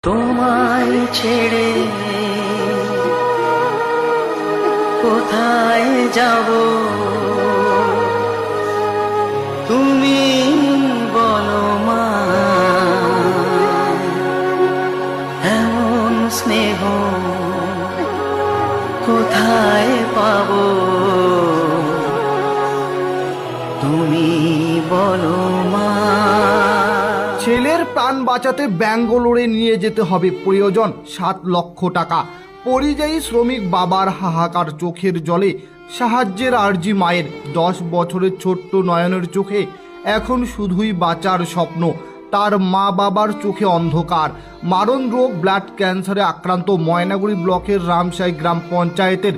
তোমায় ছেড়ে কোথায় যাব তুমি বলো মা, এমন স্নেহ কোথায় পাবো তুমি বলো মা। ছেলের প্রাণ বাঁচাতে ব্যাঙ্গালোরে নিয়ে যেতে হবে প্রয়োজন 7 লক্ষ টাকা। পরিযায়ী শ্রমিক বাবার হাহাকার, চোখের জলে সাহায্যের আর্জি মায়ের। 10 বছরের ছোট্ট নয়নের চোখে এখন শুধুই বাঁচার স্বপ্ন। তার মা বাবার চোখে অন্ধকার। মারণ রোগ ব্লাড ক্যান্সারে আক্রান্ত ময়নাগুড়ি ব্লকের রামসাই গ্রাম পঞ্চায়েতের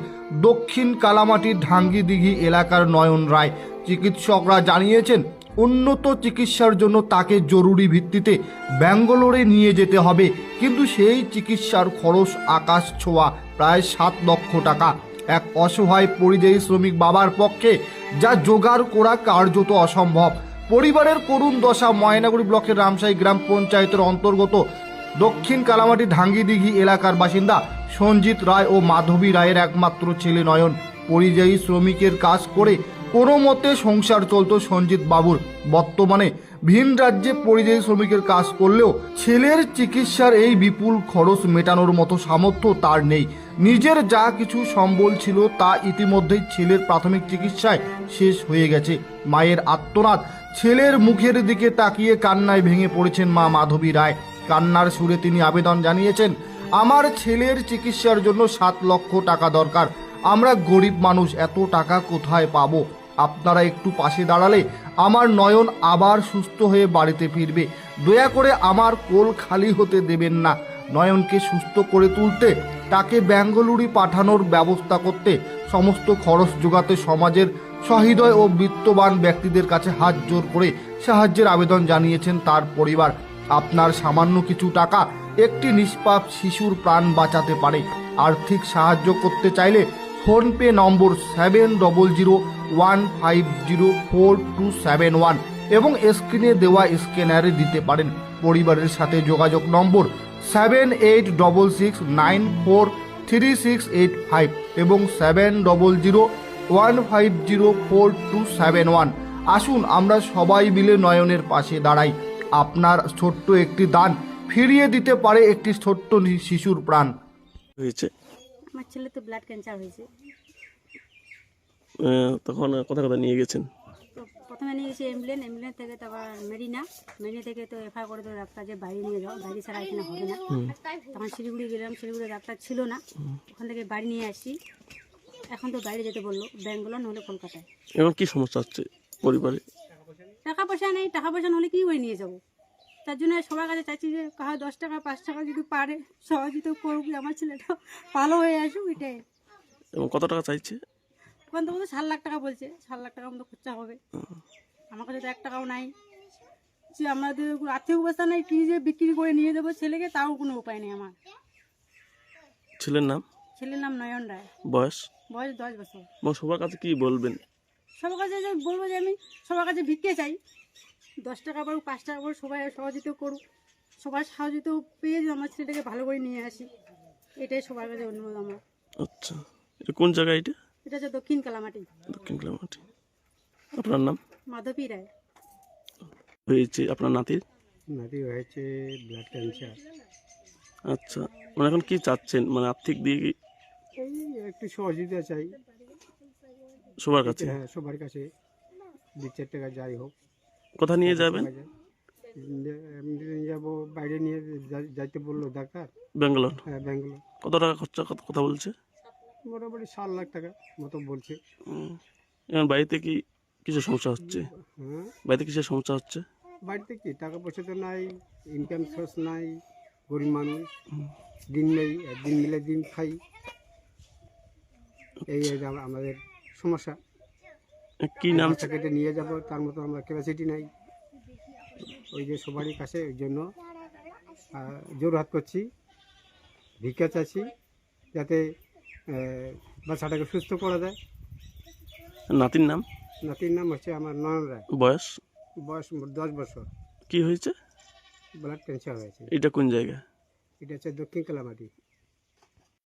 দক্ষিণ কালামাটির ঢাঙ্গিদিঘি এলাকার নয়ন রায়। চিকিৎসকরা জানিয়েছেন উন্নত চিকিৎসার জন্য তাকে জরুরি ভিত্তিতে ব্যাঙ্গালোরে নিয়ে যেতে হবে, কিন্তু সেই চিকিৎসার খরচ আকাশ ছোঁয়া, প্রায় 7 লক্ষ টাকা। এক অসহায় পরিযায়ী শ্রমিক বাবার পক্ষে যা জোগাড় করা কার্যত অসম্ভব। পরিবারের করুণ দশা। ময়নাগুড়ি ব্লকের রামসাই গ্রাম পঞ্চায়েতের অন্তর্গত দক্ষিণ কালামাটি ঢাঙ্গিদিঘি এলাকার বাসিন্দা সঞ্জিত রায় ও মাধবী রায়ের একমাত্র ছেলে নয়ন। পরিযায়ী শ্রমিকের কাজ করে কোনো মতে সংসার চলত সঞ্জিত বাবুর। বর্তমানে ভিন রাজ্যে পরিযায়ী শ্রমিকের কাজ করলেও ছেলের চিকিৎসার এই বিপুল খরচ মেটানোর মতো সামর্থ্য তার নেই। নিজের যা কিছু সম্বল ছিল তা ইতিমধ্যেই ছেলের প্রাথমিক চিকিৎসায় শেষ হয়ে গেছে। মায়ের আর্তনাদ, ছেলের মুখের দিকে তাকিয়ে কান্নায় ভেঙে পড়েছেন মা মাধবী রায়। কান্নার সুরে তিনি আবেদন জানিয়েছেন, আমার ছেলের চিকিৎসার জন্য 7 লক্ষ টাকা দরকার। আমরা গরিব মানুষ, এত টাকা কোথায় পাবো? আপনারা একটু পাশে দাঁড়ালে আমার নয়ন আবার সুস্থ হয়ে বাড়িতে ফিরবে। দয়া করে আমার কোল খালি হতে দেবেন না। নয়নকে সুস্থ করে তুলতে, তাকে ব্যাঙ্গালুরু পাঠানোর ব্যবস্থা করতে, সমস্ত খরচ যোগাতে সমাজের সহৃদয় ও বিত্তবান ব্যক্তিদের কাছে হাত জোর করে সাহায্যের আবেদন জানিয়েছেন তার পরিবার। আপনার সামান্য কিছু টাকা একটি নিষ্পাপ শিশুর প্রাণ বাঁচাতে পারে। আর্থিক সাহায্য করতে চাইলে ফোনপে নম্বর 7001504271 এবং স্ক্রিনে দেওয়া স্ক্যানারে দিতে পারেন। পরিবারের সাথে যোগাযোগ নম্বর 7866943685 এবং 7001504271। আসুন আমরা সবাই মিলে নয়নের পাশে দাঁড়াই। আপনার ছোট্ট একটি দান ফিরিয়ে দিতে পারে একটি ছোট্ট শিশুর প্রাণ। হয়েছে আমার ছেলে তো ব্লাড ক্যান্সার হয়েছে। তখন কোথায় কোথায় নিয়ে গেছেন? তো প্রথমে নিয়ে গেছি অ্যাম্বুলেন্স থেকে, তারপর মেরিনা থেকে তো এফআই করে তো ডাক্তার যে বাইরে নিয়ে যাও, বাইরে ছাড়া এখানে হবে না। তখন শিলিগুড়ি গেলাম, শিলিগুড়ি ডাক্তার ছিল না, ওখান থেকে বাড়ি নিয়ে আসি। এখন তো বাইরে যেতে বললো, ব্যাঙ্গালোর নহলে কলকাতায়। এখন কি সমস্যা হচ্ছে পরিবারে? টাকা পয়সা নেই, টাকা পয়সা নহলে কি করে নিয়ে যাবো? তার জন্য সবার কাছে চাইছি যে কাহা 10 টাকা 5 টাকা যদি পারে সহযোগিতা করুক, আমার ছেলেটা ভালো হয়ে আসুক, এটাই। এবং কত টাকা চাইছে? ওখান থেকে 7 লাখ টাকা বলছে, 7 লাখ টাকা মতো খরচা হবে। আমার কাছে তো 1 টাকাও নাই, যে আমাদের আর্থিক অবস্থা নেই, কি যে বিক্রি করে নিয়ে যাবো ছেলেকে, তাও কোনো উপায় নেই আমার। ছেলের নাম? ছেলের নাম নয়ন রায়, বয়স? বয়স 10 বছর। এবং সবার কাছে কি বলবেন? সবার কাছে যে বলবো যে আমি সবার কাছে ভিক্ষে চাই, 10 টাকা বড় 5 টাকা বড় সবাই সহযোগিতা করুক, সবার সহযোগিতা পেয়ে যে আমার ছেলেটাকে ভালো করে নিয়ে আসি, এটাই সবার কাছে অনুরোধ আমার। আচ্ছা, এটা কোন জায়গা? এটা এটা হচ্ছে দক্ষিণ কালামাটি। দক্ষিণ কালামাটি। আপনার নাম? মাধবী রায়। হয়েছে আপনার নাতির? নাতি হয়েছে ব্লাড ক্যান্সার। আচ্ছা, মানে এখন কি চাচ্ছেন, মানে আর্থিক দিয়ে কি? এই একটু সহযোগিতা চাই সবার কাছে? হ্যাঁ, সবার কাছে 2-4 টাকা যাই হোক। কোথা নিয়ে যাবেন? এমনি নিয়ে যাবো, বাইরে নিয়ে যাইতে বললো ডাক্তার। ব্যাঙ্গালোর? হ্যাঁ, ব্যাঙ্গালোর। কত টাকা খরচা কথা বলছে? মোটামুটি 7 লাখ টাকা মতো বলছে। এখন বাড়িতে কি কিছু সমস্যা হচ্ছে? হ্যাঁ, বাড়িতে কিসের সমস্যা হচ্ছে? বাড়িতে কি টাকা পয়সা তো নাই, ইনকাম সোর্স নাই, গরিব মানুষ, দিন নেই, দিন মিলে দিন খাই, এই আমাদের সমস্যা। কি নাম? কেটে নিয়ে যাব তার মতো আমরা ক্যাপাসিটি নাই। ওই যে সবারই কাছে ওই জন্য জোর হাত করছি, ভিক্ষা চাচ্ছি, যাতে বাচ্চাটাকে সুস্থ করা যায়। নাতির নাম? নাতির নাম হচ্ছে আমার নয়ন রায়। বয়স? বয়স 10 বছর। কি হয়েছে? ব্লাড ক্যান্সার হয়েছে। এটা কোন জায়গা? এটা হচ্ছে দক্ষিণ কালামাটি।